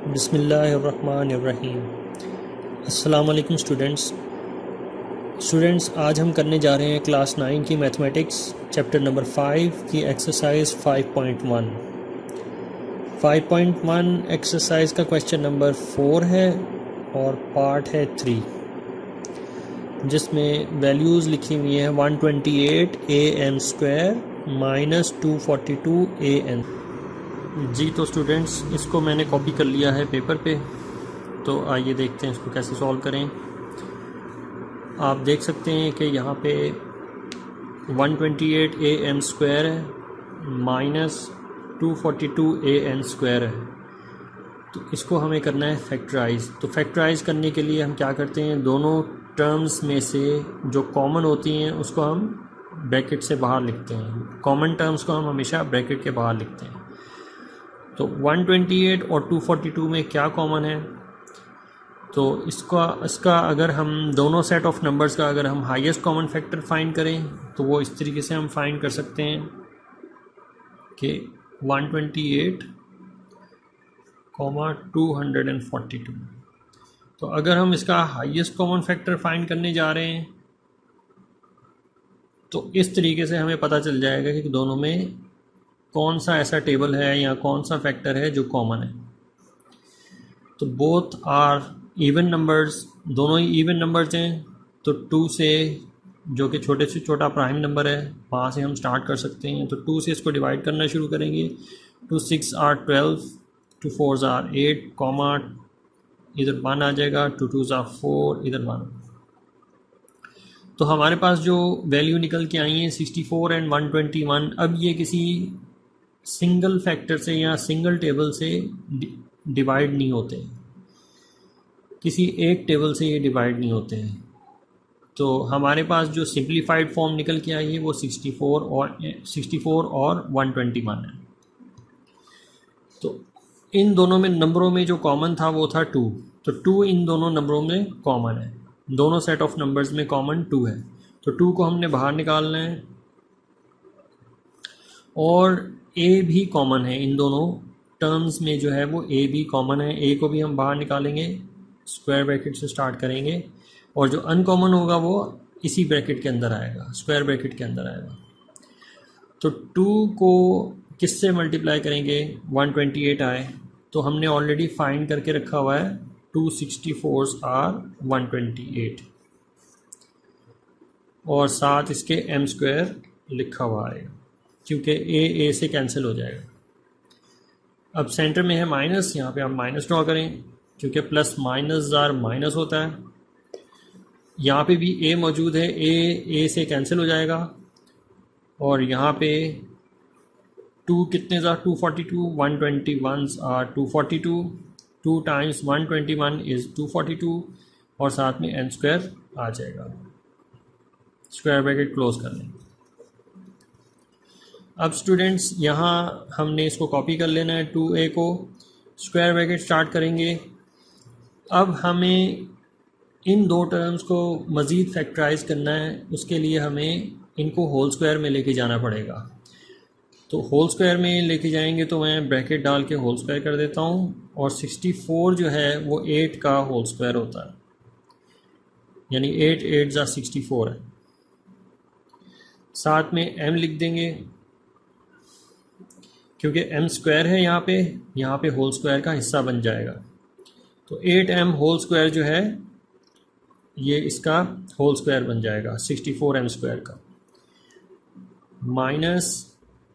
बिस्मिल्लाहिर्रहमानिर्रहीम। अस्सलाम वालेकुम स्टूडेंट्स। आज हम करने जा रहे हैं क्लास 9 की मैथमेटिक्स चैप्टर नंबर 5 की एक्सरसाइज 5.1। 5.1 एक्सरसाइज का क्वेश्चन नंबर 4 है और पार्ट है 3, जिसमें वैल्यूज़ लिखी हुई हैं 128 an² - 242 an। जी तो स्टूडेंट्स, इसको मैंने कॉपी कर लिया है पेपर पे, तो आइए देखते हैं इसको कैसे सॉल्व करें। आप देख सकते हैं कि यहाँ पे 128 an² है माइनस 242 an² है, तो इसको हमें करना है फैक्टराइज। तो फैक्टराइज करने के लिए हम क्या करते हैं, दोनों टर्म्स में से जो कॉमन होती हैं उसको हम ब्रैकेट से बाहर लिखते हैं। कॉमन टर्म्स को हम हमेशा ब्रैकेट के बाहर लिखते हैं। तो 128 और 242 में क्या कॉमन है, तो इसका अगर हम दोनों सेट ऑफ नंबर्स का अगर हम हाईएस्ट कॉमन फैक्टर फाइंड करें तो वो इस तरीके से हम फाइंड कर सकते हैं कि 128, 242। तो अगर हम इसका हाईएस्ट कॉमन फैक्टर फाइंड करने जा रहे हैं तो इस तरीके से हमें पता चल जाएगा कि दोनों में कौन सा ऐसा टेबल है या कौन सा फैक्टर है जो कॉमन है। तो बोथ आर इवन नंबर्स, दोनों ही इवन नंबर्स हैं। तो 2 से, जो कि छोटे से छोटा प्राइम नंबर है, वहाँ से हम स्टार्ट कर सकते हैं। तो 2 से इसको डिवाइड करना शुरू करेंगे। 2 6 आर 12, 2 4 आर 8, कॉमा इधर 1 आ जाएगा, 2 2 आर 4, इधर 1। तो हमारे पास जो वैल्यू निकल के आई हैं 64 एंड 121। अब ये किसी सिंगल फैक्टर से या सिंगल टेबल से डिवाइड नहीं होते, किसी एक टेबल से ये डिवाइड नहीं होते हैं। तो हमारे पास जो सिंप्लीफाइड फॉर्म निकल के आई है वो 64 और 121 है। तो इन दोनों में नंबरों में जो कॉमन था वो था 2। तो 2 इन दोनों नंबरों में कॉमन है, दोनों सेट ऑफ नंबर्स में कॉमन 2 है। तो 2 को हमने बाहर निकालना है। और a भी कॉमन है, इन दोनों टर्म्स में जो है वो a भी कॉमन है। a को भी हम बाहर निकालेंगे, स्क्वायर ब्रैकेट से स्टार्ट करेंगे, और जो अनकॉमन होगा वो इसी ब्रैकेट के अंदर आएगा, स्क्वायर ब्रैकेट के अंदर आएगा। तो 2 को किससे मल्टीप्लाई करेंगे 128 आए, तो हमने ऑलरेडी फाइंड करके रखा हुआ है 264 आर 128, और साथ इसके m² लिखा हुआ आएगा, क्योंकि a से कैंसिल हो जाएगा। अब सेंटर में है माइनस, यहाँ पे आप माइनस ड्रॉ करें, क्योंकि प्लस माइनस जार माइनस होता है। यहाँ पे भी a मौजूद है, a से कैंसिल हो जाएगा। और यहाँ पे 2 कितने जार 242, 121 आर 242, 2 टाइम्स 121 इज़ 242, और साथ में n² आ जाएगा। स्क्वायर ब्रैकेट क्लोज कर लेंगे। अब स्टूडेंट्स, यहाँ हमने इसको कॉपी कर लेना है 2a को, स्क्वायर ब्रैकेट स्टार्ट करेंगे। अब हमें इन दो टर्म्स को मज़ीद फैक्टराइज करना है, उसके लिए हमें इनको होल स्क्वायर में लेके जाना पड़ेगा। तो होल स्क्वायर में लेके जाएंगे तो मैं ब्रैकेट डाल के होल स्क्वायर कर देता हूँ, और 64 जो है वो 8 का होल स्क्वायर होता है, यानी 8 8 ज़ा 64 है। साथ में m लिख देंगे, क्योंकि m² है यहाँ पे होल स्क्वायर का हिस्सा बन जाएगा। तो 8m होल स्क्वायर जो है ये इसका होल स्क्वायर बन जाएगा 64m² का, माइनस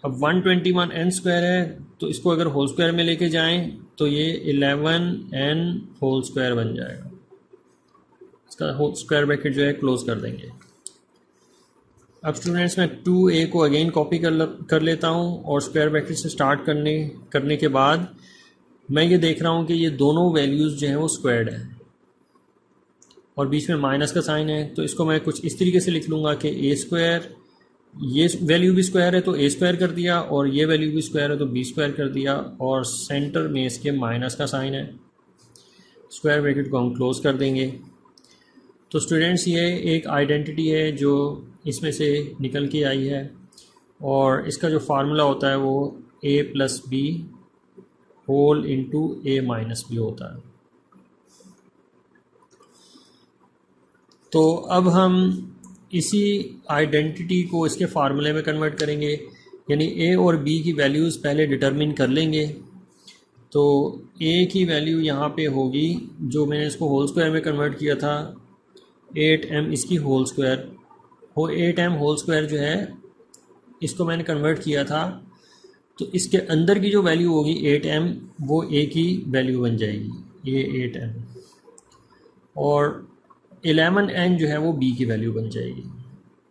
अब 121 n² है, तो इसको अगर होल स्क्वायर में लेके जाएं तो ये 11n होल स्क्वायर बन जाएगा। इसका होल स्क्वायर ब्रैकेट जो है क्लोज कर देंगे। अब स्टूडेंट्स, मैं 2a को अगेन कॉपी कर लेता हूँ, और स्क्वायर ब्रैकेट से स्टार्ट करने के बाद मैं ये देख रहा हूँ कि ये दोनों वैल्यूज़ जो हैं वो स्क्वायर्ड हैं, और बीच में माइनस का साइन है। तो इसको मैं कुछ इस तरीके से लिख लूँगा कि a², ये वैल्यू भी स्क्वायर है तो a² कर दिया, और ये वैल्यू भी स्क्वायर है तो b² कर दिया, और सेंटर में इसके माइनस का साइन है। स्क्वायर ब्रैकेट को हम क्लोज कर देंगे। तो स्टूडेंट्स, ये एक आइडेंटिटी है जो इसमें से निकल के आई है, और इसका जो फार्मूला होता है वो a + b² whole into a minus b होता है। तो अब हम इसी आइडेंटिटी को इसके फार्मूले में कन्वर्ट करेंगे, यानी ए और बी की वैल्यूज़ पहले डिटरमिन कर लेंगे। तो ए की वैल्यू यहाँ पे होगी, जो मैंने इसको होल स्क्वायर में कन्वर्ट किया था, 8m इसकी होल स्क्वायर हो, 8m होल स्क्वायर जो है इसको मैंने कन्वर्ट किया था, तो इसके अंदर की जो वैल्यू होगी 8m वो ए की वैल्यू बन जाएगी, ये 8m, और 11n जो है वो b की वैल्यू बन जाएगी,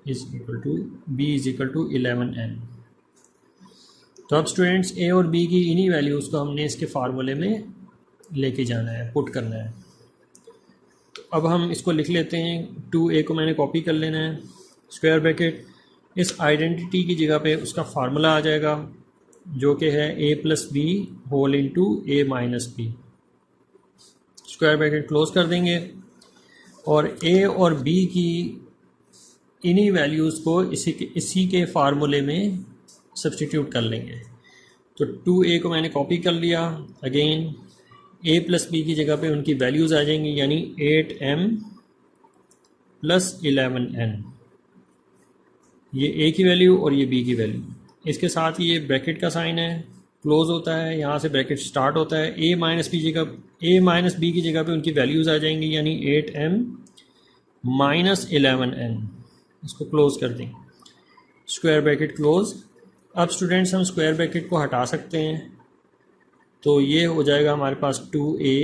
is equal to b is equal to 11n। तो अब स्टूडेंट्स ए और बी की इन्हीं वैल्यूज़ को हमने इसके फार्मूले में लेके जाना है, पुट करना है। तो अब हम इसको लिख लेते हैं, 2a को मैंने कॉपी कर लेना है, स्क्वायर ब्रैकेट, इस आइडेंटिटी की जगह पे उसका फार्मूला आ जाएगा जो कि है a plus b whole into a minus b, square bracket close कर देंगे और a और b की इन्हीं वैल्यूज़ को इसी के फार्मूले में सब्स्टिट्यूट कर लेंगे। तो 2a को मैंने कॉपी कर लिया, अगेन a प्लस बी की जगह पे उनकी वैल्यूज़ आ जाएंगी, यानी 8m प्लस 11n, ये a की वैल्यू और ये b की वैल्यू। इसके साथ ही ये ब्रैकेट का साइन है, क्लोज होता है, यहाँ से ब्रैकेट स्टार्ट होता है, a माइनस b की जगह पे उनकी वैल्यूज़ आ जाएंगी, यानी 8m माइनस 11n, इसको क्लोज कर देंगे, स्क्वायर ब्रैकेट क्लोज। अब स्टूडेंट्स हम स्क्वायर ब्रैकेट को हटा सकते हैं, तो ये हो जाएगा हमारे पास 2a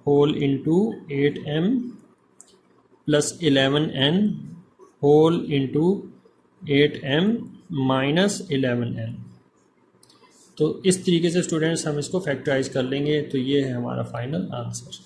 whole into 8m plus 11n whole into 8m minus 11n। तो इस तरीके से स्टूडेंट्स हम इसको फैक्टराइज कर लेंगे, तो ये है हमारा फाइनल आंसर।